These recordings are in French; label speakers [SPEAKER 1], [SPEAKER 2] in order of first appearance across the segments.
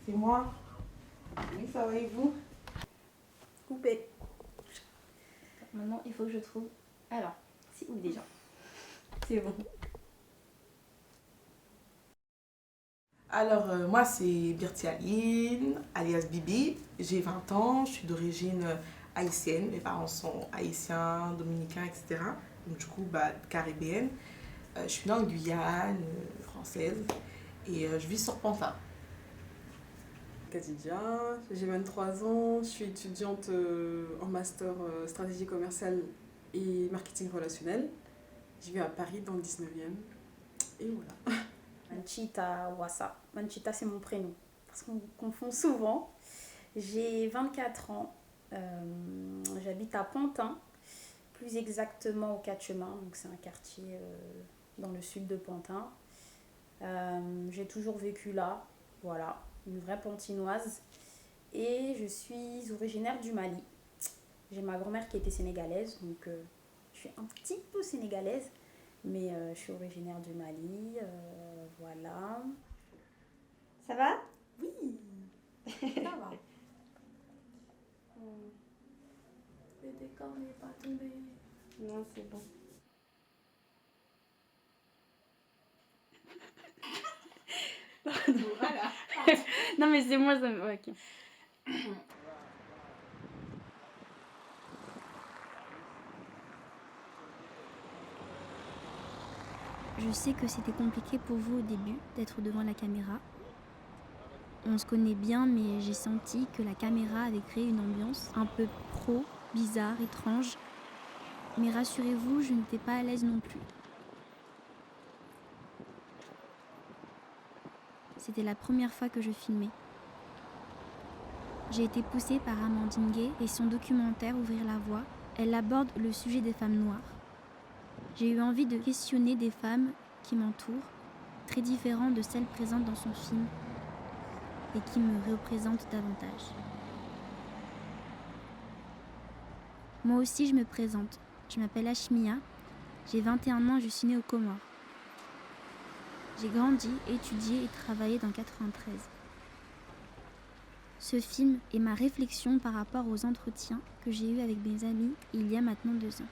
[SPEAKER 1] C'est moi. Oui, ça va et vous?
[SPEAKER 2] Coupé. Maintenant, il faut que je trouve... Alors, c'est où déjà? C'est bon.
[SPEAKER 1] Alors, moi, c'est Birti Aline, alias Bibi. J'ai 20 ans, je suis d'origine haïtienne. Mes parents sont haïtiens, dominicains, etc. Donc, du coup, caribéenne. Je suis née en Guyane, française. Et je vis sur Pantin.
[SPEAKER 3] Khadija, j'ai 23 ans, je suis étudiante en master stratégie commerciale et marketing relationnel. Je vis à Paris dans le 19e. Et voilà.
[SPEAKER 2] Manchita Wassa. Manchita, c'est mon prénom. Parce qu'on confond souvent. J'ai 24 ans. J'habite à Pantin, plus exactement au Quatre-Chemins. Donc, c'est un quartier dans le sud de Pantin. J'ai toujours vécu là. Voilà, une vraie pantinoise. Et je suis originaire du Mali. J'ai ma grand-mère qui était sénégalaise, donc je suis un petit peu sénégalaise, mais je suis originaire du Mali. Voilà. Ça va?
[SPEAKER 3] Oui, ça va. Le décor n'est pas tombé.
[SPEAKER 2] Non, c'est bon.
[SPEAKER 3] Voilà.
[SPEAKER 2] Non, mais c'est moi, ça me... ouais, ok.
[SPEAKER 4] Je sais que c'était compliqué pour vous au début d'être devant la caméra. On se connaît bien, mais j'ai senti que la caméra avait créé une ambiance un peu pro, bizarre, étrange. Mais rassurez-vous, je n'étais pas à l'aise non plus. C'était la première fois que je filmais. J'ai été poussée par Amandine Gay et son documentaire Ouvrir la voie. Elle aborde le sujet des femmes noires. J'ai eu envie de questionner des femmes qui m'entourent, très différentes de celles présentes dans son film et qui me représentent davantage. Moi aussi, je me présente. Je m'appelle Ashmia, j'ai 21 ans et je suis née aux Comores. J'ai grandi, étudié et travaillé dans le 93. Ce film est ma réflexion par rapport aux entretiens que j'ai eus avec mes amis il y a maintenant 2 ans.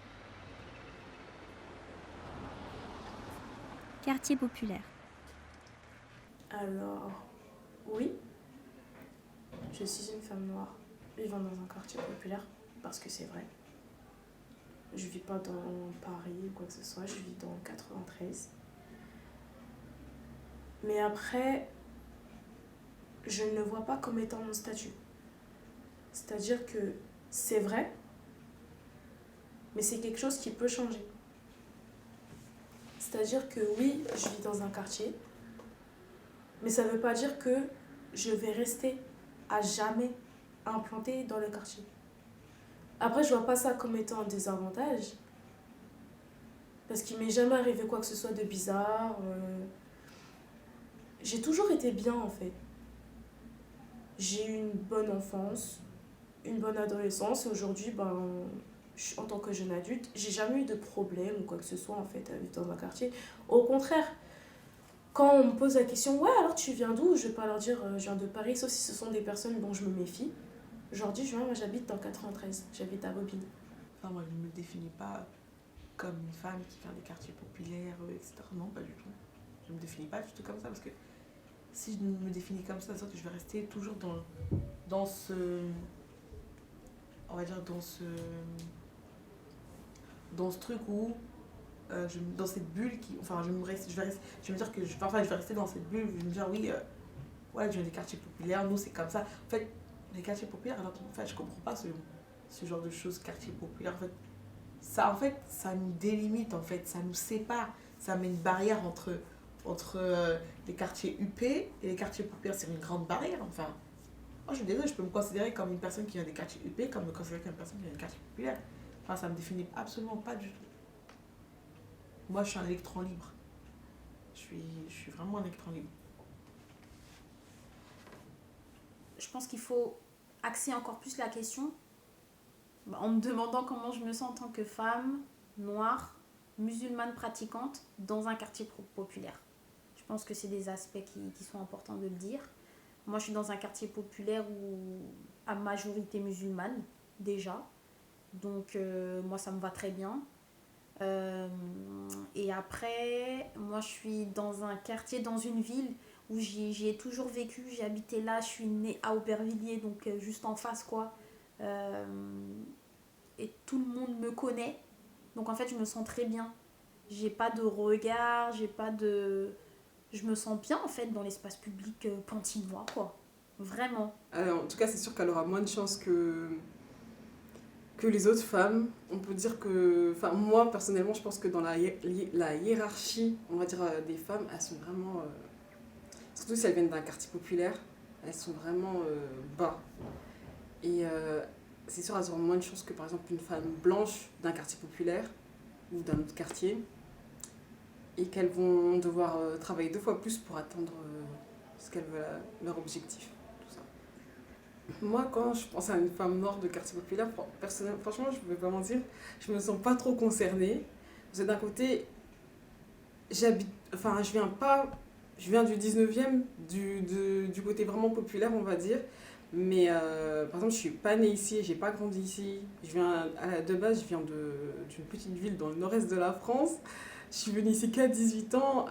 [SPEAKER 4] Quartier populaire.
[SPEAKER 3] Alors, oui, je suis une femme noire vivant dans un quartier populaire, parce que c'est vrai. Je vis pas dans Paris ou quoi que ce soit, je vis dans le 93. Mais après, je ne le vois pas comme étant mon statut. C'est-à-dire que c'est vrai, mais c'est quelque chose qui peut changer. C'est-à-dire que oui, je vis dans un quartier, mais ça ne veut pas dire que je vais rester à jamais implantée dans le quartier. Après, je vois pas ça comme étant un désavantage, parce qu'il m'est jamais arrivé quoi que ce soit de bizarre. J'ai toujours été bien en fait. J'ai eu une bonne enfance, une bonne adolescence, et aujourd'hui, en tant que jeune adulte, j'ai jamais eu de problème ou quoi que ce soit en fait à vivre dans un quartier. Au contraire, quand on me pose la question, ouais, alors tu viens d'où? Je vais pas leur dire je viens de Paris, sauf si ce sont des personnes dont je me méfie. Je leur dis, moi j'habite dans 93, j'habite à Bobigny.
[SPEAKER 1] Enfin, moi, je ne me définis pas comme une femme qui vient des quartiers populaires, etc. Non, pas du tout. Je ne me définis pas du tout comme ça parce que si je me définis comme ça, c'est sûr que je vais rester toujours dans ce. On va dire dans ce truc où. Dans cette bulle qui. Enfin, je vais me dire que. Parfois, je vais rester dans cette bulle, je vais me dire, oui, ouais, je viens des quartiers populaires, nous, c'est comme ça. En fait, les quartiers populaires, alors, en fait, je comprends pas ce genre de choses, quartier populaire. Ça nous délimite, en fait, ça nous sépare. Ça met une barrière entre les quartiers UP et les quartiers populaires. C'est une grande barrière, enfin. Moi, je suis désolée, je peux me considérer comme une personne qui vient des quartiers UP, comme me considérer comme une personne qui vient des quartiers populaires. Enfin, ça me définit absolument pas du tout. Moi, je suis un électron libre. Je suis vraiment un électron libre.
[SPEAKER 2] Je pense qu'il faut axer encore plus la question en me demandant comment je me sens en tant que femme noire, musulmane pratiquante dans un quartier populaire. Je pense que c'est des aspects qui sont importants de le dire. Moi, je suis dans un quartier populaire où à majorité musulmane, déjà. Donc, moi, ça me va très bien. Euh, et après, moi, je suis dans un quartier, dans une ville où j'y ai toujours vécu. J'ai habité là, je suis née à Aubervilliers, donc juste en face, quoi. Euh, et tout le monde me connaît. Donc, en fait, je me sens très bien. J'ai pas de regard, j'ai pas de... Je me sens bien, en fait, dans l'espace public pantinois, quoi. Vraiment.
[SPEAKER 5] Alors, en tout cas, c'est sûr qu'elle aura moins de chance que les autres femmes. On peut dire que... Enfin, moi, personnellement, je pense que dans la hiérarchie, on va dire, des femmes, elles sont vraiment... surtout si elles viennent d'un quartier populaire, elles sont vraiment bas. Et c'est sûr, elles auront moins de chance que, par exemple, une femme blanche d'un quartier populaire ou d'un autre quartier. Et qu'elles vont devoir travailler 2 fois plus pour atteindre ce qu'elles veulent, leur objectif. Tout ça. Moi, quand je pense à une femme noire de quartier populaire, personnellement, franchement, je ne vais pas mentir, je me sens pas trop concernée. Parce que d'un côté, enfin, je viens du 19e, du côté vraiment populaire, on va dire. Mais par exemple, je suis pas née ici, j'ai pas grandi ici. De base, je viens d'une petite ville dans le nord-est de la France. Je suis venue ici qu'à 18 ans.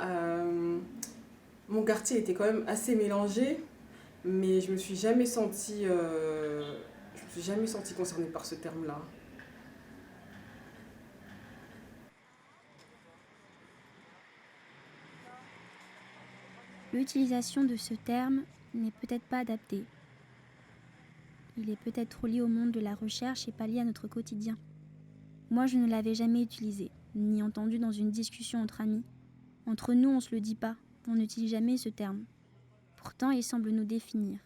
[SPEAKER 5] Mon quartier était quand même assez mélangé, mais je me suis jamais sentie concernée par ce terme-là.
[SPEAKER 4] L'utilisation de ce terme n'est peut-être pas adaptée. Il est peut-être trop lié au monde de la recherche et pas lié à notre quotidien. Moi, je ne l'avais jamais utilisé, ni entendu dans une discussion entre amis. Entre nous, on se le dit pas, on n'utilise jamais ce terme. Pourtant, il semble nous définir.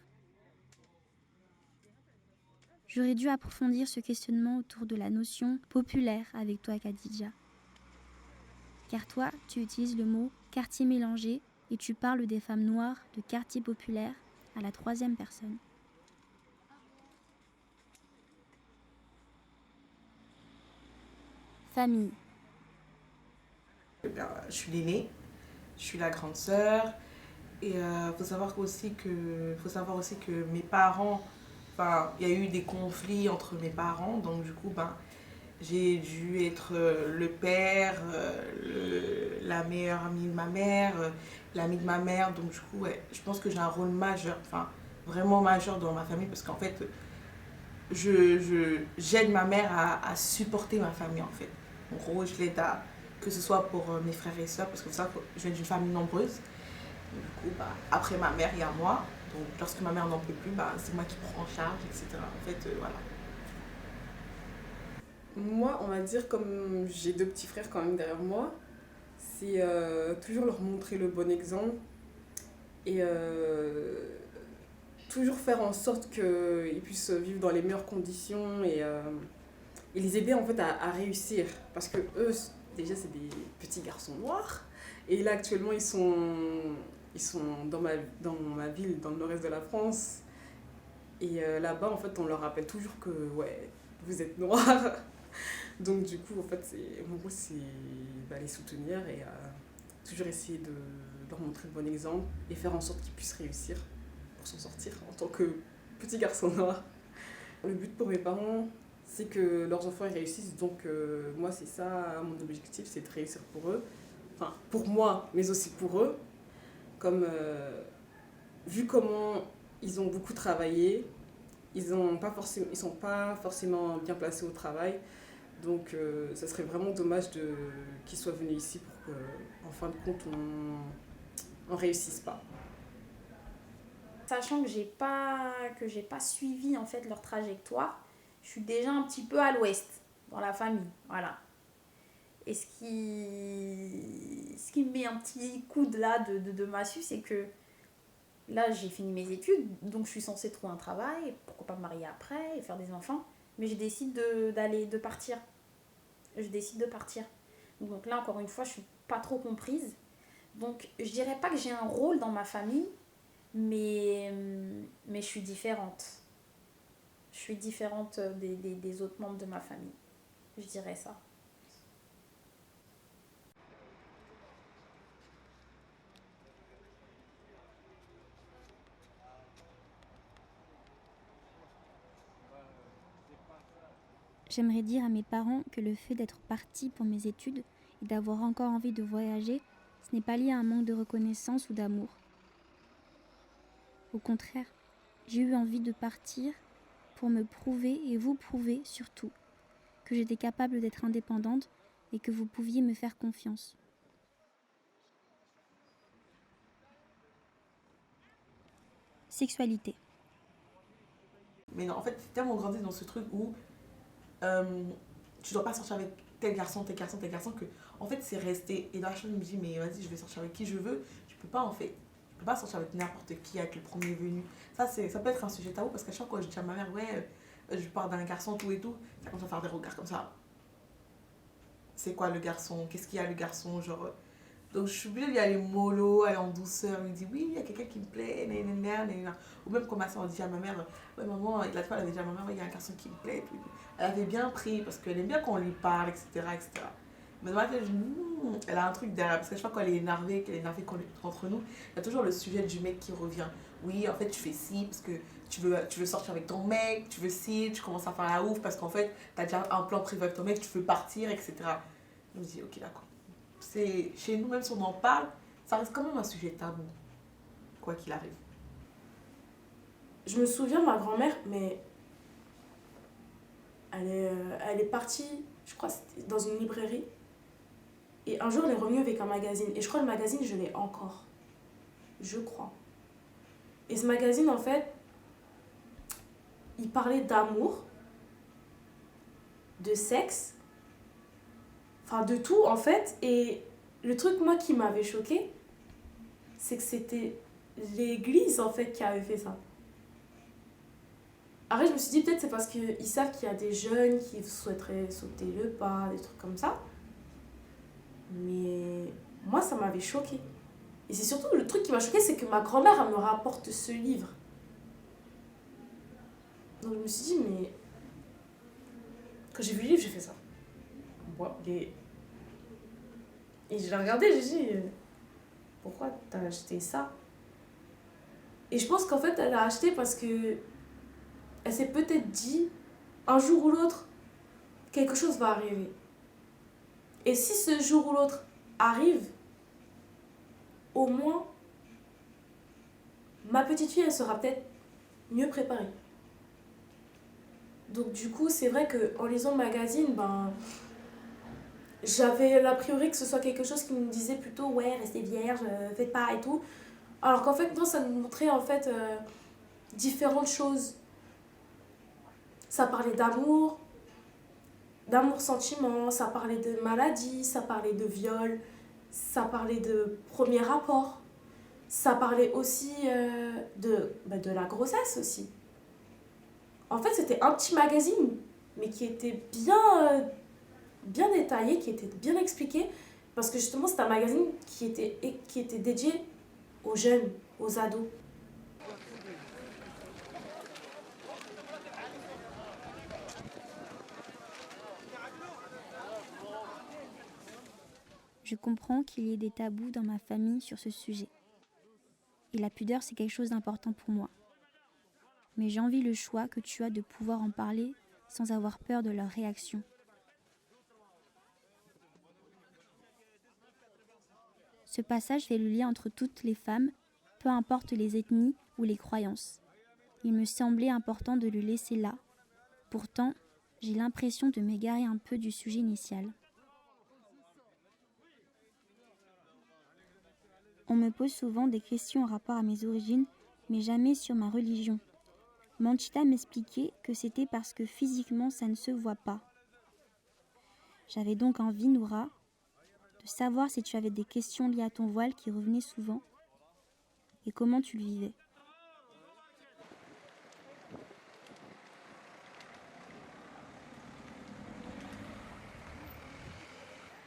[SPEAKER 4] J'aurais dû approfondir ce questionnement autour de la notion populaire avec toi, Khadija. Car toi, tu utilises le mot quartier mélangé et tu parles des femmes noires de quartier populaire à la 3e personne. Famille.
[SPEAKER 1] Je suis l'aînée, je suis la grande sœur. Et faut savoir aussi que mes parents, enfin, il y a eu des conflits entre mes parents, donc du coup, ben, j'ai dû être le père, la meilleure amie de ma mère, l'amie de ma mère, donc du coup, ouais, je pense que j'ai un rôle majeur, enfin, vraiment majeur dans ma famille, parce qu'en fait, j'aide ma mère à supporter ma famille, en fait. En gros, je l'aide à, que ce soit pour mes frères et sœurs, parce que ça, je viens d'une famille nombreuse. Du coup, bah, après ma mère, il y a moi. Donc, lorsque ma mère n'en peut plus, bah, c'est moi qui prends en charge, etc. En fait, voilà.
[SPEAKER 5] Moi, on va dire, comme j'ai 2 petits frères quand même derrière moi, c'est toujours leur montrer le bon exemple et toujours faire en sorte qu'ils puissent vivre dans les meilleures conditions et les aider en fait à réussir. Parce que eux, déjà, c'est des petits garçons noirs. Et là, actuellement, ils sont dans ma ville, dans le nord-est de la France. Et là-bas, en fait, on leur rappelle toujours que, ouais, vous êtes noirs. Donc, du coup, en fait, mon rôle, c'est les soutenir et toujours essayer de leur montrer le bon exemple et faire en sorte qu'ils puissent réussir pour s'en sortir en tant que petit garçon noir. Le but pour mes parents, c'est que leurs enfants ils réussissent. Donc, moi, c'est ça, mon objectif, c'est de réussir pour eux. Enfin, pour moi, mais aussi pour eux. Comme, vu comment ils ont beaucoup travaillé, ils sont pas forcément bien placés au travail. Donc, ça serait vraiment dommage qu'ils soient venus ici pour qu'en fin de compte, on réussisse pas.
[SPEAKER 2] Sachant que j'ai pas suivi en fait leur trajectoire, je suis déjà un petit peu à l'ouest dans la famille, voilà. Et ce qui me met un petit coup de massue, c'est que là j'ai fini mes études, donc je suis censée trouver un travail, pourquoi pas me marier après et faire des enfants, mais je décide de partir. Je décide de partir. Donc là encore une fois, je suis pas trop comprise. Donc je dirais pas que j'ai un rôle dans ma famille, mais je suis différente. Je suis différente des autres membres de ma famille. Je dirais ça.
[SPEAKER 4] J'aimerais dire à mes parents que le fait d'être partie pour mes études et d'avoir encore envie de voyager, ce n'est pas lié à un manque de reconnaissance ou d'amour. Au contraire, j'ai eu envie de partir pour me prouver et vous prouver surtout que j'étais capable d'être indépendante et que vous pouviez me faire confiance. Sexualité.
[SPEAKER 1] Mais non, en fait, c'est tellement grandi dans ce truc où euh, tu dois pas sortir avec tel garçon, tel garçon, tel garçon que en fait c'est resté. Et là, je me dis, mais vas-y, je vais sortir avec qui je veux. Je peux pas en fait. Je peux pas sortir avec n'importe qui, avec le premier venu. Ça peut être un sujet tabou parce qu'à chaque fois, quand je dis à ma mère, ouais, je parle d'un garçon, tout et tout, ça commence à faire des regards comme ça. C'est quoi le garçon? Qu'est-ce qu'il y a le garçon? Genre. Donc je suis obligée d'y aller mollo, aller en douceur. Elle me dit, oui, il y a quelqu'un qui me plaît, nanana, nanana. Ou même quand ma soeur dit à ma mère, ouais, maman, la fois elle avait dit à ma mère, ouais, il y a un garçon qui me plaît. Tout. Elle avait bien pris parce qu'elle aime bien qu'on lui parle, etc. etc. Mais dans ma tête, je dis, elle a un truc derrière. Parce que je crois qu'elle est énervée, entre nous, il y a toujours le sujet du mec qui revient. Oui, en fait, tu fais ci parce que tu veux sortir avec ton mec, tu veux ci, tu commences à faire la ouf parce qu'en fait, tu as déjà un plan privé avec ton mec, tu veux partir, etc. Je me dis, ok, d'accord. C'est, chez nous, même si on en parle, ça reste quand même un sujet tabou, quoi qu'il arrive.
[SPEAKER 3] Je me souviens, ma grand-mère, mais elle est partie, je crois, c'était dans une librairie. Et un jour, elle est revenue avec un magazine. Et je crois que le magazine, je l'ai encore. Je crois. Et ce magazine, en fait, il parlait d'amour, de sexe, enfin de tout, en fait. Et le truc, moi, qui m'avait choquée, c'est que c'était l'église, en fait, qui avait fait ça. Après, je me suis dit, peut-être c'est parce qu'ils savent qu'il y a des jeunes qui souhaiteraient sauter le pas, des trucs comme ça. Mais moi, ça m'avait choquée. Et c'est surtout le truc qui m'a choquée, c'est que ma grand-mère, elle me rapporte ce livre. Donc je me suis dit, mais... Quand j'ai vu le livre, j'ai fait ça. Bon, et je l'ai regardé, j'ai dit, pourquoi t'as acheté ça? Et je pense qu'en fait, elle a acheté parce que elle s'est peut-être dit, un jour ou l'autre, quelque chose va arriver. Et si ce jour ou l'autre arrive, au moins, ma petite fille, elle sera peut-être mieux préparée. Donc du coup, c'est vrai qu'en lisant le magazine, ben, j'avais l'a priori que ce soit quelque chose qui me disait plutôt, ouais, restez vierge, faites pas et tout. Alors qu'en fait, non, ça nous montrait en fait différentes choses. Ça parlait d'amour, d'amour-sentiment, ça parlait de maladie, ça parlait de viol, ça parlait de premier rapport, ça parlait aussi de la grossesse aussi. En fait, c'était un petit magazine, mais qui était bien détaillé, qui était bien expliqué, parce que justement, c'était un magazine qui était dédié aux jeunes, aux ados.
[SPEAKER 4] Je comprends qu'il y ait des tabous dans ma famille sur ce sujet. Et la pudeur, c'est quelque chose d'important pour moi. Mais j'envie le choix que tu as de pouvoir en parler sans avoir peur de leur réaction. Ce passage fait le lien entre toutes les femmes, peu importe les ethnies ou les croyances. Il me semblait important de le laisser là. Pourtant, j'ai l'impression de m'égarer un peu du sujet initial. On me pose souvent des questions en rapport à mes origines, mais jamais sur ma religion. Manchita m'expliquait que c'était parce que physiquement ça ne se voit pas. J'avais donc envie, Noura, de savoir si tu avais des questions liées à ton voile qui revenaient souvent et comment tu le vivais.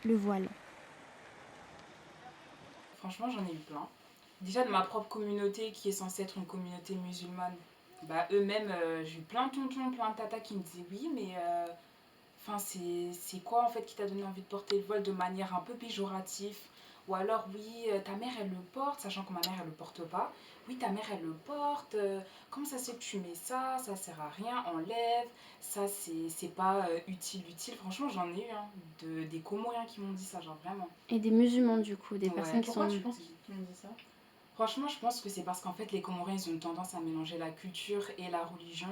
[SPEAKER 4] Le voile.
[SPEAKER 6] Franchement, j'en ai eu plein. Déjà de ma propre communauté qui est censée être une communauté musulmane. Bah eux-mêmes, j'ai eu plein de tontons, plein de tatas qui me disaient oui, mais c'est quoi en fait qui t'a donné envie de porter le voile de manière un peu péjorative Ou alors, oui, ta mère, elle le porte, sachant que ma mère, elle le porte pas. Oui, ta mère, elle le porte. Comment ça se fait que tu mets ça? Ça sert à rien, enlève. Ça, c'est pas utile. Franchement, j'en ai eu des Comoriens qui m'ont dit ça, genre vraiment.
[SPEAKER 4] Et des musulmans, du coup, des
[SPEAKER 6] Ouais.
[SPEAKER 4] personnes qui
[SPEAKER 6] Pourquoi
[SPEAKER 4] sont...
[SPEAKER 6] tu penses qu'ils m'ont dit ça? Franchement, je pense que c'est parce qu'en fait, les Comoriens, ils ont une tendance à mélanger la culture et la religion.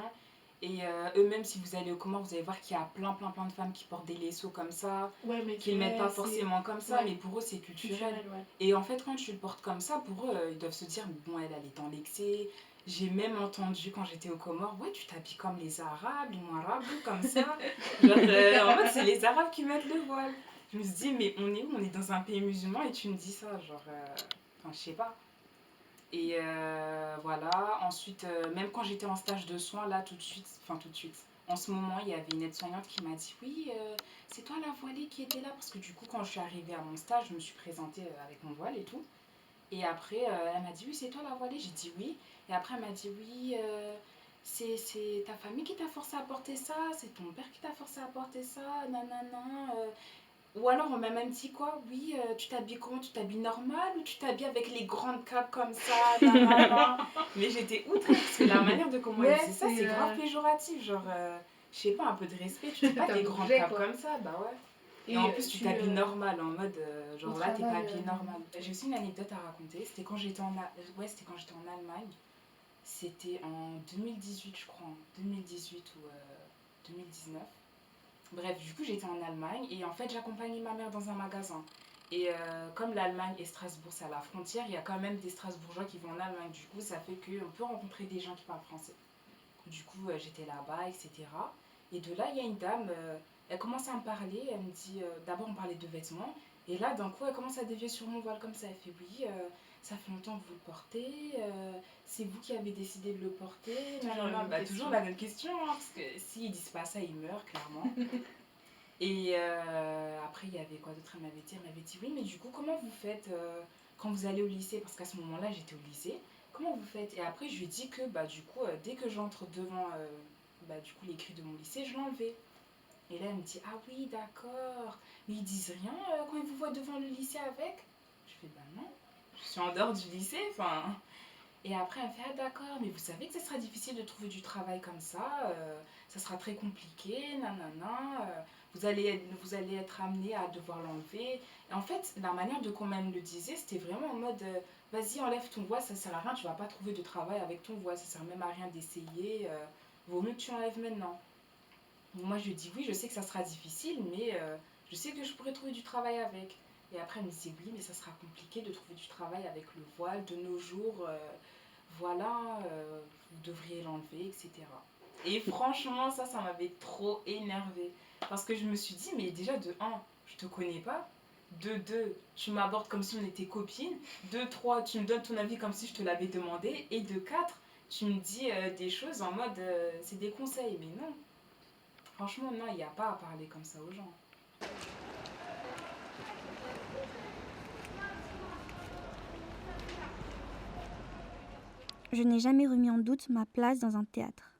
[SPEAKER 6] Et eux-mêmes, si vous allez aux Comores, vous allez voir qu'il y a plein de femmes qui portent des laisseaux comme ça,
[SPEAKER 3] Ouais, mais
[SPEAKER 6] qu'ils ne mettent pas forcément comme ça,
[SPEAKER 3] ouais.
[SPEAKER 6] mais pour eux, c'est culturel.
[SPEAKER 3] culturel, ouais.
[SPEAKER 6] Et en fait, quand tu le portes comme ça, pour eux, ils doivent se dire, bon, elle est dans l'excès. J'ai même entendu quand j'étais aux Comores, ouais, tu t'habilles comme les Arabes, les Marabouts, comme ça. Genre, en fait, c'est les Arabes qui mettent le voile. Je me suis dit, mais on est où? On est dans un pays musulman et tu me dis ça, genre, enfin, je sais pas. Et voilà, ensuite, même quand j'étais en stage de soins, là, tout de suite, en ce moment, il y avait une aide-soignante qui m'a dit, oui, c'est toi la voilée qui était là, parce que du coup, quand je suis arrivée à mon stage, je me suis présentée avec mon voile et tout. Et après, elle m'a dit, oui, c'est toi la voilée? J'ai dit oui. Et après, elle m'a dit, oui, c'est ta famille qui t'a forcé à porter ça, c'est ton père qui t'a forcé à porter ça, nanana. Ou alors on m'a même dit quoi? Oui, tu t'habilles comment? Tu t'habilles normal ou tu t'habilles avec les grandes capes comme ça? Nanana. Mais j'étais outrée parce que la manière de comment elle disait ça, c'est grave péjoratif. Genre, je sais pas, un peu de respect. Tu dis pas des grandes capes comme ça, bah ouais. Et en plus, tu t'habilles normal, en mode, genre là, t'es pas habillée normal. J'ai aussi une anecdote à raconter. C'était quand j'étais en Allemagne. C'était en 2018, je crois. 2018 ou 2019. Bref, du coup, j'étais en Allemagne et en fait, j'accompagnais ma mère dans un magasin. Et comme l'Allemagne et Strasbourg, c'est à la frontière, il y a quand même des Strasbourgeois qui vont en Allemagne. Du coup, ça fait qu'on peut rencontrer des gens qui parlent français. Du coup, j'étais là-bas, etc. Et de là, il y a une dame, elle commence à me parler. Elle me dit, d'abord, on parlait de vêtements. Et là, d'un coup, elle commence à dévier sur mon voile comme ça. Elle fait, oui, ça fait longtemps que vous le portez. C'est vous qui avez décidé de le porter. Toujours la même question, hein, parce que s'ils disent pas ça, ils meurent, clairement. Et après, il y avait quoi d'autre? Elle m'avait dit, oui, mais du coup, comment vous faites quand vous allez au lycée? Parce qu'à ce moment-là, j'étais au lycée. Comment vous faites? Et après, je lui ai dit que, du coup, dès que j'entre devant du coup, les grilles de mon lycée, je l'enlevais. Et là, elle me dit, ah oui, d'accord. Mais ils disent rien quand ils vous voient devant le lycée avec? Je fais, bah non, je suis en dehors du lycée, enfin... Et après, elle me fait, ah d'accord, mais vous savez que ça sera difficile de trouver du travail comme ça sera très compliqué, nanana, vous allez être amené à devoir l'enlever. Et en fait, la manière de comment elle me le disait, c'était vraiment en mode, vas-y, enlève ton voile, ça sert à rien, tu vas pas trouver de travail avec ton voile, ça sert même à rien d'essayer, vaut mieux que tu enlèves maintenant. Donc moi, je lui dis, oui, je sais que ça sera difficile, mais je sais que je pourrais trouver du travail avec. Et après, elle me disait, oui, mais ça sera compliqué de trouver du travail avec le voile de nos jours. Voilà, vous devriez l'enlever, etc. Et franchement, ça m'avait trop énervée. Parce que je me suis dit, mais déjà, de 1, je te connais pas. De 2, tu m'abordes comme si on était copines. De 3, tu me donnes ton avis comme si je te l'avais demandé. Et de 4, tu me dis des choses en mode, c'est des conseils. Mais non. Franchement, non, il n'y a pas à parler comme ça aux gens.
[SPEAKER 4] Je n'ai jamais remis en doute ma place dans un théâtre.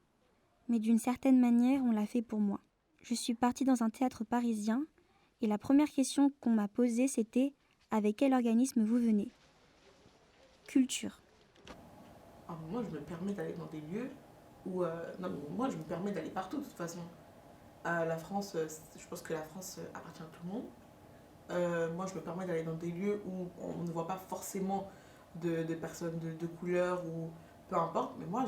[SPEAKER 4] Mais d'une certaine manière, on l'a fait pour moi. Je suis partie dans un théâtre parisien et la première question qu'on m'a posée, c'était « Avec quel organisme vous venez ?» Culture.
[SPEAKER 1] Ah, moi, je me permets d'aller dans des lieux où... non, mais moi, je me permets d'aller partout, de toute façon. La France, je pense que la France appartient à tout le monde. Moi, je me permets d'aller dans des lieux où on ne voit pas forcément de personnes de couleur ou peu importe. Mais moi,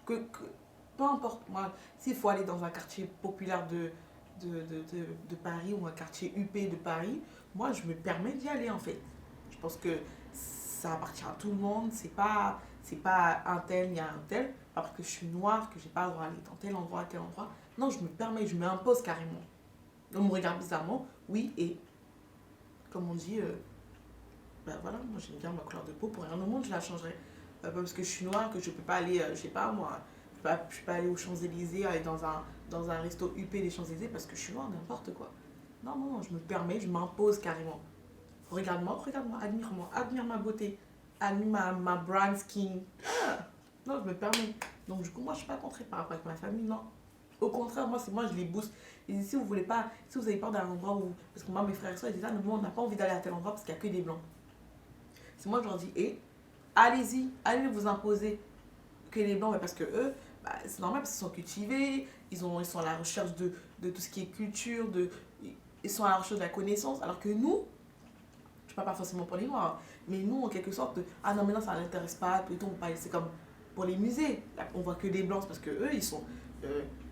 [SPEAKER 1] peu importe. Moi, s'il faut aller dans un quartier populaire de Paris ou un quartier huppé de Paris, moi, je me permets d'y aller, en fait. Je pense que ça appartient à tout le monde. C'est pas un tel, il y a un tel. Parce que je suis noire, que j'ai pas le droit d'aller dans tel endroit, tel endroit. Non, je me permets, je m'impose carrément. On me regarde bizarrement, oui, et comme on dit, ben voilà, moi j'aime bien ma couleur de peau, pour rien au monde je la changerais. Pas parce que je suis noire que je peux pas aller, je sais pas moi, je peux pas aller aux Champs-Élysées, aller dans un resto huppé des Champs-Élysées parce que je suis noire, n'importe quoi. Non, non, non, je me permets, je m'impose carrément. Regarde-moi, admire-moi, admire ma beauté, admire ma brown skin. Ah, non, je me permets. Donc du coup, moi je suis pas contrée par rapport avec ma famille, non. Au contraire, moi je les booste. Et si vous avez peur d'un endroit où... Parce que moi, mes frères et soeurs, ils disent, ah, non, moi, on n'a pas envie d'aller à tel endroit parce qu'il n'y a que des blancs. C'est moi, je leur dis, allez-y, allez vous imposer que les blancs, mais parce que eux, bah, c'est normal parce qu'ils sont cultivés, ils sont à la recherche de tout ce qui est culture, ils sont à la recherche de la connaissance, alors que nous, je parle pas forcément pour les noirs, hein, mais nous, en quelque sorte, ah non, mais non, ça n'intéresse pas, tout et tout, c'est comme pour les musées, là, on voit que des blancs parce que eux, ils sont,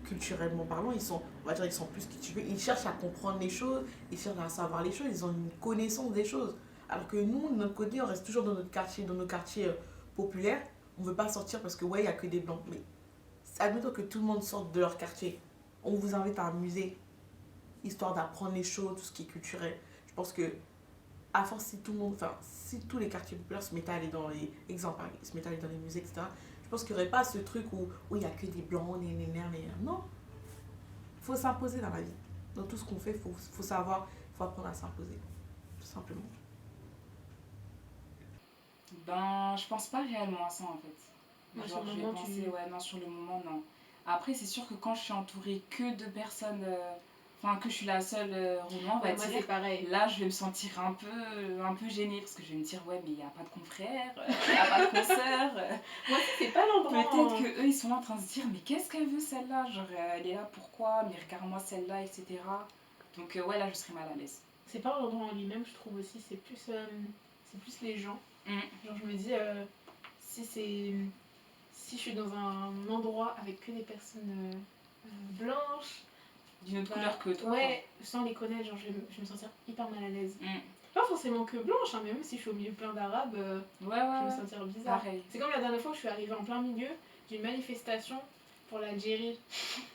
[SPEAKER 1] culturellement parlant, on va dire, ils sont plus cultivés, ils cherchent à comprendre les choses, ils cherchent à savoir les choses, ils ont une connaissance des choses. Alors que nous, de notre côté, on reste toujours dans notre quartier, dans nos quartiers populaires, on veut pas sortir parce que, ouais, il y a que des blancs. Mais admettons que tout le monde sorte de leur quartier, on vous invite à un musée, histoire d'apprendre les choses, tout ce qui est culturel. Je pense que à force, si tout le monde, enfin, si tous les quartiers populaires se mettaient à aller dans les exemples, se mettaient à aller dans les musées, etc., je pense qu'il n'y aurait pas ce truc où il n'y a que des blancs, les nerfs, non. Il faut s'imposer dans la vie. Dans tout ce qu'on fait, faut savoir, il faut apprendre à s'imposer, tout simplement.
[SPEAKER 6] Ben, je pense pas réellement à ça en fait.
[SPEAKER 7] Ouais,
[SPEAKER 6] Genre,
[SPEAKER 7] sur le
[SPEAKER 6] je vais
[SPEAKER 7] moment,
[SPEAKER 6] penser, ouais, non, sur le moment, non. Après, c'est sûr que quand je suis entourée que de personnes, enfin, que je suis la seule roulant, on va
[SPEAKER 7] Ouais, moi, c'est
[SPEAKER 6] dire,
[SPEAKER 7] pareil.
[SPEAKER 6] là, je vais me sentir un peu gênée parce que je vais me dire, ouais, mais il n'y a pas de confrère, il n'y a pas de consoeur.
[SPEAKER 7] Moi, c'est pas l'endroit.
[SPEAKER 6] Peut-être qu'eux, ils sont là en train de se dire, mais qu'est-ce qu'elle veut celle-là? Genre, elle est là pourquoi? Mais regarde-moi celle-là, etc. Donc, ouais, là, je serais mal à l'aise.
[SPEAKER 7] C'est pas l'endroit en lui-même, je trouve aussi. C'est plus les gens. Genre, je me dis, si je suis dans un endroit avec que des personnes blanches,
[SPEAKER 6] D'une autre
[SPEAKER 7] bah,
[SPEAKER 6] couleur que toi.
[SPEAKER 7] ouais, sans les connaître, genre, je vais me sentir hyper mal à l'aise. Pas forcément que blanche, hein, mais même si je suis au milieu plein d'arabes, je vais me sentir bizarre.
[SPEAKER 6] Pareil.
[SPEAKER 7] C'est comme la dernière fois que je suis arrivée en plein milieu d'une manifestation pour l'Algérie.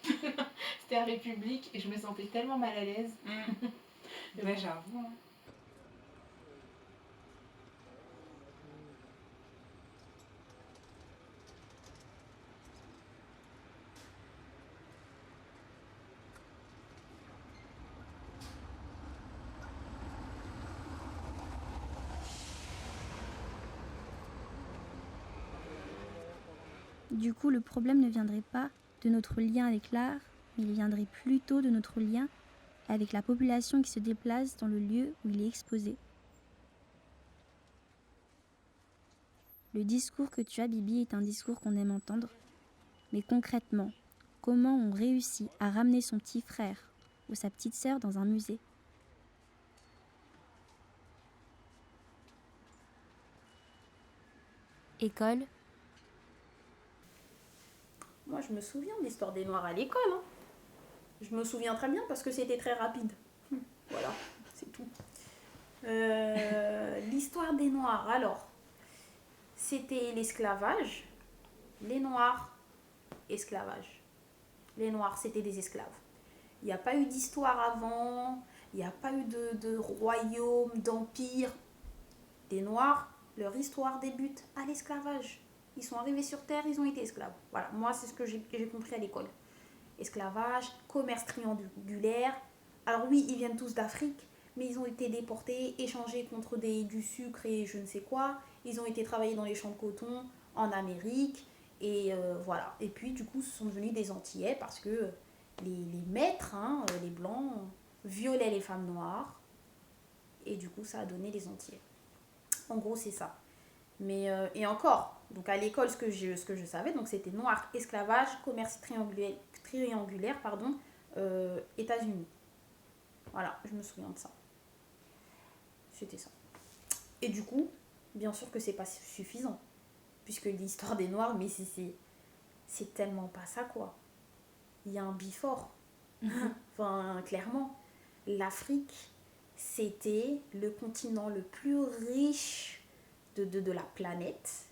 [SPEAKER 7] C'était à République et je me sentais tellement mal à l'aise.
[SPEAKER 6] Ouais, j'avoue. Hein.
[SPEAKER 4] Du coup, le problème ne viendrait pas de notre lien avec l'art, mais il viendrait plutôt de notre lien avec la population qui se déplace dans le lieu où il est exposé. Le discours que tu as, Bibi, est un discours qu'on aime entendre, mais concrètement, comment on réussit à ramener son petit frère ou sa petite sœur dans un musée? École.
[SPEAKER 2] Moi, je me souviens de l'histoire des Noirs à l'école. Hein. Je me souviens très bien parce que c'était très rapide. Voilà, c'est tout. L'histoire des Noirs, alors, c'était l'esclavage. Les Noirs, esclavage. Les Noirs, c'était des esclaves. Il n'y a pas eu d'histoire avant, il n'y a pas eu de royaume, d'empire. Les Noirs, leur histoire débute à l'esclavage. Ils sont arrivés sur Terre, ils ont été esclaves. Voilà, moi, c'est ce que j'ai compris à l'école. Esclavage, commerce triangulaire. Alors oui, ils viennent tous d'Afrique, mais ils ont été déportés, échangés contre du sucre et je ne sais quoi. Ils ont été travailler dans les champs de coton en Amérique. Et voilà. Et puis, du coup, ce sont devenus des Antillais parce que les maîtres, hein, les Blancs, violaient les femmes noires. Et du coup, ça a donné les Antillais. En gros, c'est ça. Mais, et encore, donc à l'école, ce que je savais, donc c'était noir, esclavage, commerce triangulaire, États-Unis. Voilà, je me souviens de ça. C'était ça. Et du coup, bien sûr que c'est pas suffisant, puisque l'histoire des Noirs, mais c'est tellement pas ça, quoi. Il y a un before. Enfin, clairement, l'Afrique, c'était le continent le plus riche de la planète.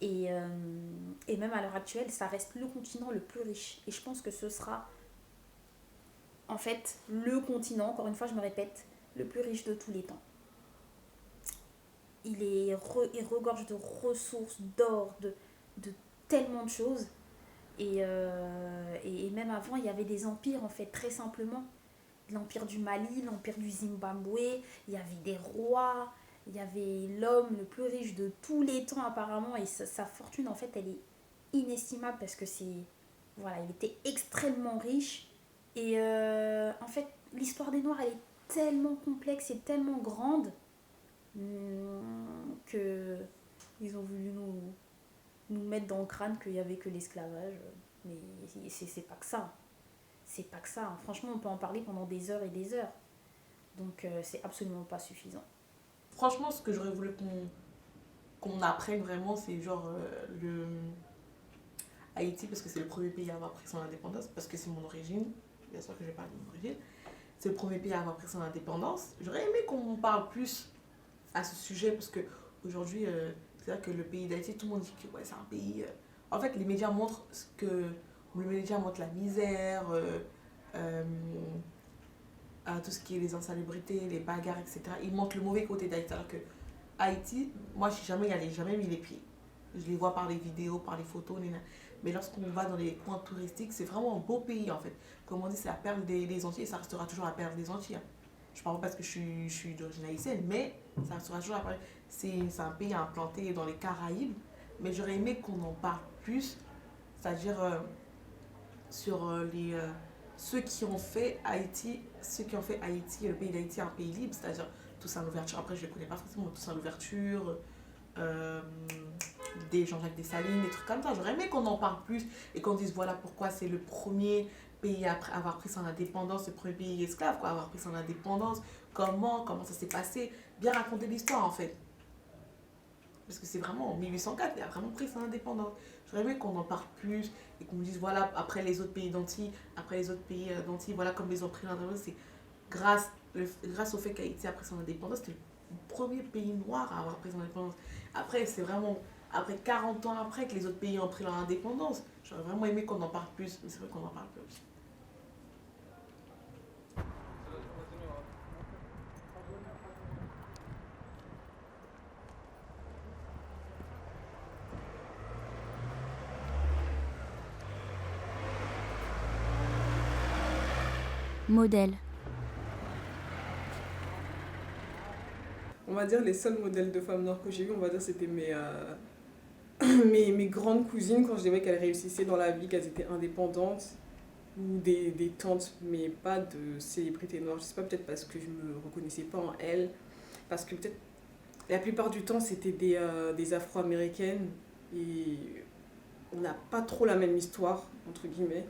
[SPEAKER 2] Et même à l'heure actuelle, ça reste le continent le plus riche. Et je pense que ce sera, en fait, le continent, encore une fois, je me répète, le plus riche de tous les temps. Il regorge de ressources, d'or, de tellement de choses. Et même avant, il y avait des empires, en fait, très simplement. L'empire du Mali, l'empire du Zimbabwe, il y avait des rois, il y avait l'homme le plus riche de tous les temps apparemment, et sa fortune, en fait, elle est inestimable parce que voilà, il était extrêmement riche. Et en fait, l'histoire des Noirs, elle est tellement complexe et tellement grande. que ils ont voulu nous mettre dans le crâne qu'il n'y avait que l'esclavage. Mais c'est pas que ça. C'est pas que ça. Franchement, on peut en parler pendant des heures et des heures. Donc, c'est absolument pas suffisant.
[SPEAKER 1] Franchement, ce que j'aurais voulu qu'on apprenne vraiment, c'est genre le Haïti, parce que c'est le premier pays à avoir pris son indépendance, parce que c'est mon origine, bien sûr que je vais parler de mon origine, c'est le premier pays à avoir pris son indépendance. J'aurais aimé qu'on parle plus à ce sujet, parce que aujourd'hui, c'est vrai que le pays d'Haïti, tout le monde dit que ouais, c'est un pays... En fait, les médias montrent les médias montrent la misère, tout ce qui est les insalubrités, les bagarres, etc. Ils montrent le mauvais côté d'Haïti, alors que Haïti, moi, je suis jamais y allée, jamais mis les pieds. Je les vois par les vidéos, par les photos, mais lorsqu'on va dans les coins touristiques, c'est vraiment un beau pays en fait. Comme on dit, c'est la perle des Antilles et ça restera toujours la perle des Antilles. Je parle pas parce que je suis d'origine haïtienne, mais ça restera toujours la perle. C'est un pays implanté dans les Caraïbes, mais j'aurais aimé qu'on en parle plus, c'est-à-dire sur ceux qui ont fait Haïti, le pays d'Haïti un pays libre, c'est-à-dire Toussaint Louverture. Après, je ne les connais pas forcément, Toussaint Louverture, des Jean-Jacques Dessalines, des trucs comme ça. J'aurais aimé qu'on en parle plus et qu'on dise voilà pourquoi c'est le premier pays à avoir pris son indépendance, le premier pays esclave, quoi, avoir pris son indépendance, comment ça s'est passé, bien raconter l'histoire en fait. Parce que c'est vraiment en 1804, il a vraiment pris son indépendance. J'aurais aimé qu'on en parle plus et qu'on me dise voilà, après les autres pays d'Antilles, voilà comme ils ont pris l'indépendance, c'est grâce au fait qu'Haïti a pris son indépendance, c'était le premier pays noir à avoir pris son indépendance. Après, c'est vraiment après 40 ans après que les autres pays ont pris leur indépendance. J'aurais vraiment aimé qu'on en parle plus, mais c'est vrai qu'on en parle plus.
[SPEAKER 4] Modèle.
[SPEAKER 5] On va dire les seuls modèles de femmes noires que j'ai vus, on va dire c'était mes grandes cousines quand je disais qu'elles réussissaient dans la vie, qu'elles étaient indépendantes, ou des tantes, mais pas de célébrités noires. Je sais pas, peut-être parce que je me reconnaissais pas en elles, parce que peut-être la plupart du temps c'était des Afro-américaines et on n'a pas trop la même histoire, entre guillemets.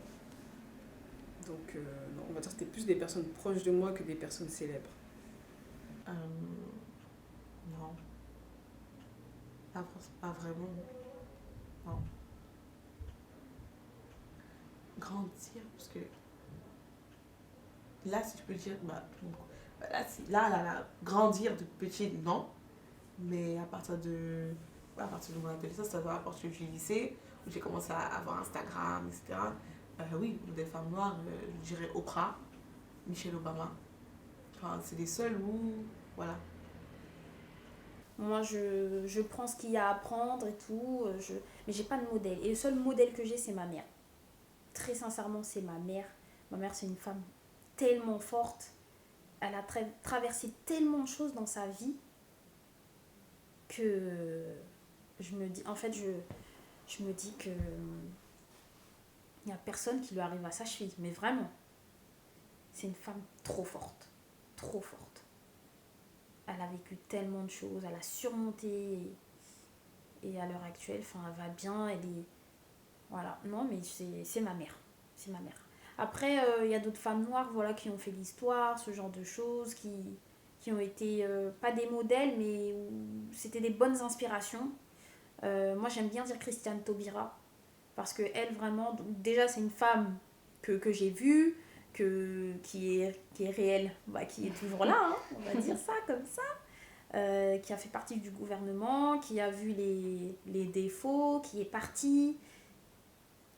[SPEAKER 5] Donc non, on va dire que c'était plus des personnes proches de moi que des personnes célèbres.
[SPEAKER 1] Non. Pas vraiment. Non. Grandir, parce que là, si je peux dire, là, grandir de petit, non. Mais à partir de mon adolescence, ça va à partir du lycée, où j'ai commencé à avoir Instagram, etc. Oui, des femmes noires, je dirais Oprah, Michelle Obama. Enfin, c'est les seuls où, voilà.
[SPEAKER 2] Moi, je prends ce qu'il y a à prendre et tout, mais j'ai pas de modèle. Et le seul modèle que j'ai, c'est ma mère. Très sincèrement, c'est ma mère. Ma mère, c'est une femme tellement forte. Elle a traversé tellement de choses dans sa vie que je me dis, en fait, je me dis que il n'y a personne qui lui arrive à sa cheville. Mais vraiment, c'est une femme trop forte. Trop forte. Elle a vécu tellement de choses, elle a surmonté et à l'heure actuelle, elle va bien, elle est... Voilà, non mais c'est ma mère, c'est ma mère. Après, il y a d'autres femmes noires voilà, qui ont fait l'histoire, ce genre de choses, qui ont été, pas des modèles, mais c'était des bonnes inspirations. Moi j'aime bien dire Christiane Taubira, parce qu'elle vraiment, déjà c'est une femme que j'ai vue, qui est réelle, qui est toujours là, hein, on va dire ça comme ça, qui a fait partie du gouvernement, qui a vu les défauts, qui est partie,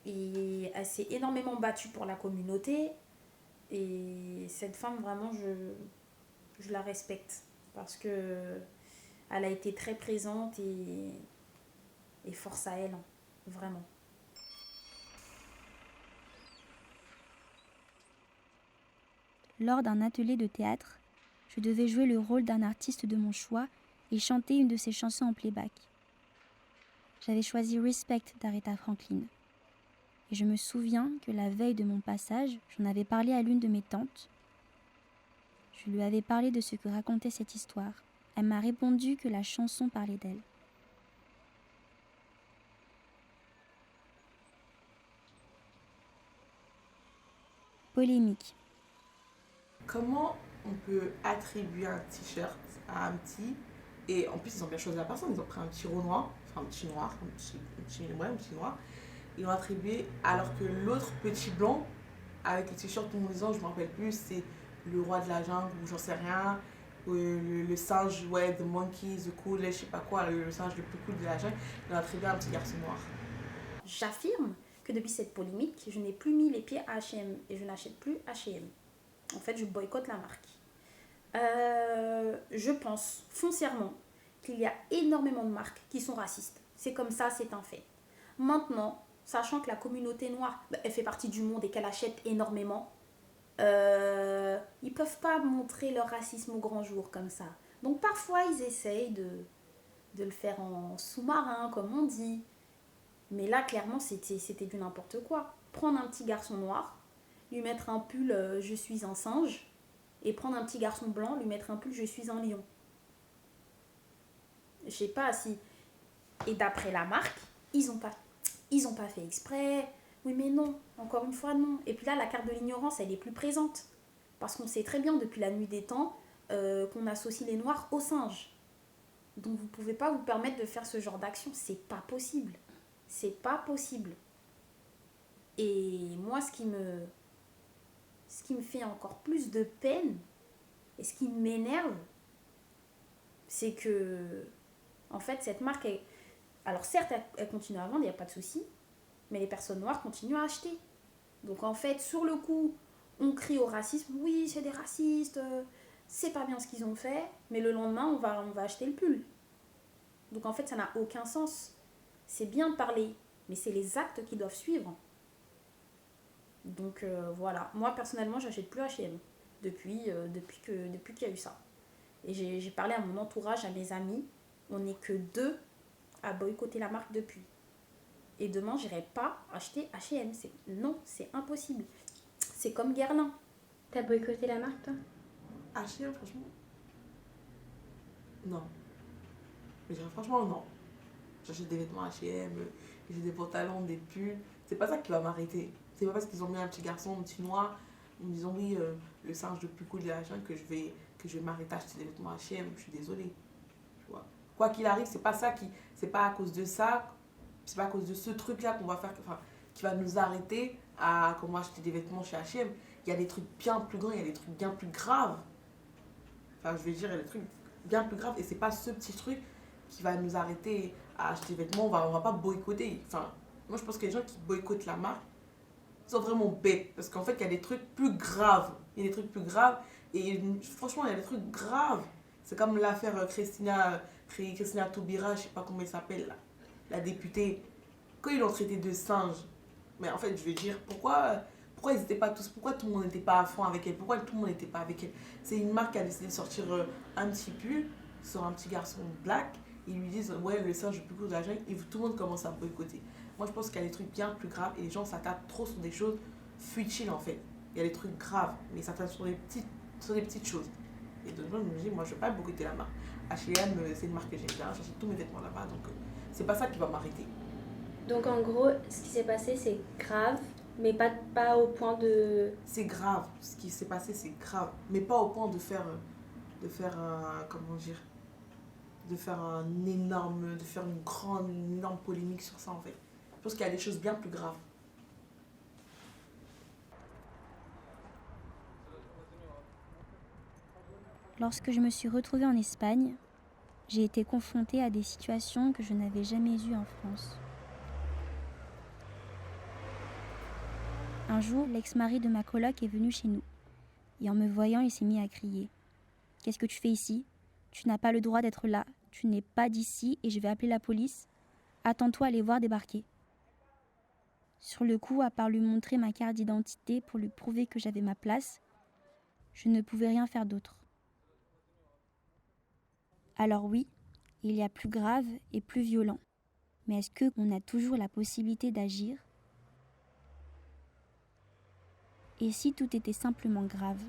[SPEAKER 2] et elle s'est énormément battue pour la communauté, et cette femme vraiment je la respecte, parce que elle a été très présente et force à elle, hein, vraiment.
[SPEAKER 4] Lors d'un atelier de théâtre, je devais jouer le rôle d'un artiste de mon choix et chanter une de ses chansons en playback. J'avais choisi Respect d'Aretha Franklin. Et je me souviens que la veille de mon passage, j'en avais parlé à l'une de mes tantes. Je lui avais parlé de ce que racontait cette histoire, Elle m'a répondu que la chanson parlait d'elle. Polémique.
[SPEAKER 1] Comment on peut attribuer un t-shirt à un petit, et en plus ils ont bien choisi la personne, ils ont pris un petit noir, enfin un petit noir, un petit noir, ils l'ont attribué alors que l'autre petit blanc, avec le t-shirt tout le monde disant, je me rappelle plus, c'est le roi de la jungle ou j'en sais rien, le singe, ouais, the monkey, the cool, je sais pas quoi, le singe le plus cool de la jungle, ils l'ont attribué à un petit garçon noir.
[SPEAKER 2] J'affirme que depuis cette polémique, je n'ai plus mis les pieds à H&M et je n'achète plus H&M. En fait, je boycotte la marque. Je pense foncièrement qu'il y a énormément de marques qui sont racistes. C'est comme ça, c'est un fait. Maintenant, sachant que la communauté noire, elle fait partie du monde et qu'elle achète énormément, ils peuvent pas montrer leur racisme au grand jour comme ça. Donc parfois, ils essayent de le faire en sous-marin, comme on dit. Mais là, clairement, c'était du n'importe quoi. Prendre un petit garçon noir, lui mettre un pull je suis un singe, et prendre un petit garçon blanc, lui mettre un pull je suis un lion. Je sais pas si... Et d'après la marque, ils ont pas fait exprès. Oui mais non, encore une fois non. Et puis là, la carte de l'ignorance, elle est plus présente. Parce qu'on sait très bien depuis la nuit des temps qu'on associe les noirs aux singes. Donc vous pouvez pas vous permettre de faire ce genre d'action, c'est pas possible. C'est pas possible. Et moi, ce qui me fait encore plus de peine et ce qui m'énerve, c'est que, en fait, cette marque, alors certes, elle continue à vendre, il n'y a pas de souci, mais les personnes noires continuent à acheter. Donc en fait, sur le coup, on crie au racisme, oui, c'est des racistes, c'est pas bien ce qu'ils ont fait, mais le lendemain, on va acheter le pull. Donc en fait, ça n'a aucun sens. C'est bien de parler, mais c'est les actes qui doivent suivre. Donc voilà, moi personnellement, j'achète plus H&M depuis qu'il y a eu ça. Et j'ai parlé à mon entourage, à mes amis, on n'est que 2 à boycotter la marque depuis. Et demain, j'irai pas acheter H&M. Non, c'est impossible. C'est comme Guerlain.
[SPEAKER 8] T'as boycotté la marque, toi?
[SPEAKER 1] H&M, franchement, non. Je dirais franchement non. J'achète des vêtements H&M, j'ai des pantalons, des pulls. C'est pas ça qui va m'arrêter. C'est pas parce qu'ils ont mis un petit garçon, un petit noir, en me disant oui, le singe le plus cool de la jungle que je vais m'arrêter à acheter des vêtements H&M. Je suis désolée. Tu vois. Quoi qu'il arrive, c'est pas à cause de ça, c'est pas à cause de ce truc-là qu'on va faire, qui va nous arrêter à comment acheter des vêtements chez H&M. Il y a des trucs bien plus grands, il y a des trucs bien plus graves. Enfin, je vais dire, il y a des trucs bien plus graves et c'est pas ce petit truc qui va nous arrêter à acheter des vêtements. On va pas boycotter. Enfin, moi, je pense que les gens qui boycottent la marque sont vraiment bêtes. Parce qu'en fait, il y a des trucs plus graves. Il y a des trucs plus graves. Et franchement, il y a des trucs graves. C'est comme l'affaire Christina Taubira, je sais pas comment elle s'appelle, là, la députée. Quand ils l'ont traité de singe, mais en fait, je vais dire, pourquoi ils étaient pas tous, pourquoi tout le monde n'était pas à fond avec elle, pourquoi tout le monde n'était pas avec elle. C'est une marque qui a décidé de sortir un petit pull sur un petit garçon black. Ils lui disent, ouais, le singe le plus court de la jungle, et tout le monde commence à boycotter. Moi, je pense qu'il y a des trucs bien plus graves et les gens s'attardent trop sur des choses futiles, en fait. Il y a des trucs graves, mais ils s'attardent sur des petites choses. Et donc, je me dis, moi, je ne vais pas boycotter la marque. H&M, c'est une marque que j'aime bien, j'achète tous mes vêtements là-bas, donc c'est pas ça qui va m'arrêter.
[SPEAKER 8] Donc en gros, ce qui s'est passé, c'est grave, mais pas au point de...
[SPEAKER 1] C'est grave, ce qui s'est passé, c'est grave, mais pas au point de faire un, comment dire, de faire une énorme polémique sur ça, en fait. Je pense qu'il y a des choses bien plus graves.
[SPEAKER 4] Lorsque je me suis retrouvée en Espagne, j'ai été confrontée à des situations que je n'avais jamais eues en France. Un jour, l'ex-mari de ma coloc est venu chez nous. Et en me voyant, il s'est mis à crier. « Qu'est-ce que tu fais ici? Tu n'as pas le droit d'être là. Tu n'es pas d'ici et je vais appeler la police. Attends-toi à les voir débarquer. » Sur le coup, à part lui montrer ma carte d'identité pour lui prouver que j'avais ma place, je ne pouvais rien faire d'autre. Alors oui, il y a plus grave et plus violent. Mais est-ce qu'on a toujours la possibilité d'agir? Et si tout était simplement grave ?